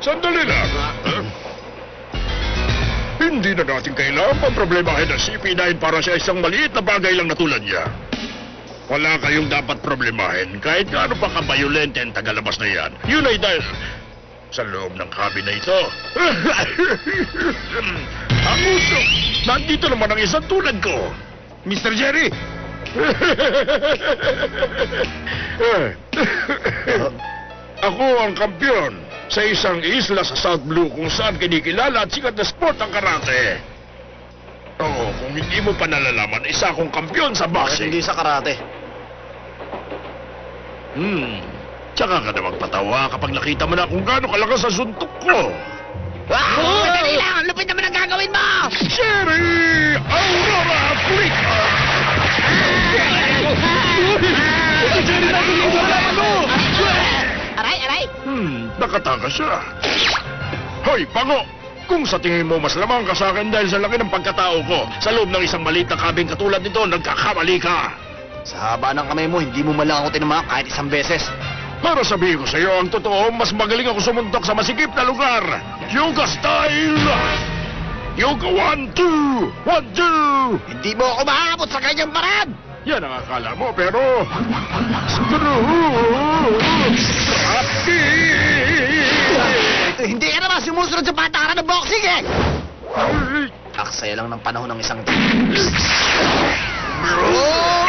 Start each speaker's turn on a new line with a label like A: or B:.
A: Sandali lang. Hindi na natin kailangan pamproblemahin ang CP9 para sa isang maliit na bagay lang na tulad niya. Wala kayong dapat problemahin kahit gaano pa kabayolente ang tagalabas na yan. Yun ay dahil sa loob ng cabin na ito. Ang uso, nandito naman ang isang tulad ko.
B: Mr. Jerry!
A: Ako ang kampiyon sa isang isla sa South Blue kung saan kinikilala at sikat na sport ang karate. Oo, kung hindi mo pa nalalaman, isa akong kampiyon sa
C: Bakit
A: boxing.
C: hindi sa karate?
A: Tsaka ka na magpatawa kapag nakita mo na kung gaano kalakas ang suntok ko.
C: Ah! Dali lang! Ang lupit naman ang gagawin mo!
A: Sherry Aurora Africa!
C: Aray, aray!
A: Nakatakas siya. Hoy, Pango! Kung sa tingin mo mas lamang ka sa akin dahil sa laki ng pagkatao ko, sa loob ng isang maliit na kabing katulad nito, nagkakamali ka.
C: Sa haba ng kamay mo, hindi mo malang ako tinamaan kahit isang beses.
A: Para sabihin ko sa iyo ang totoo, mas magaling ako sumuntok sa masikip na lugar. Yoga style! Yoga 1-2! 1-2!
C: Hindi mo ako maabot sa kanyang paraan!
A: Yan ang akala mo, pero... Screw!
C: Hindi ka naman sumusunod sa patakaran ng boxing eh! Aksaya lang ng panahon ng isang... Bro!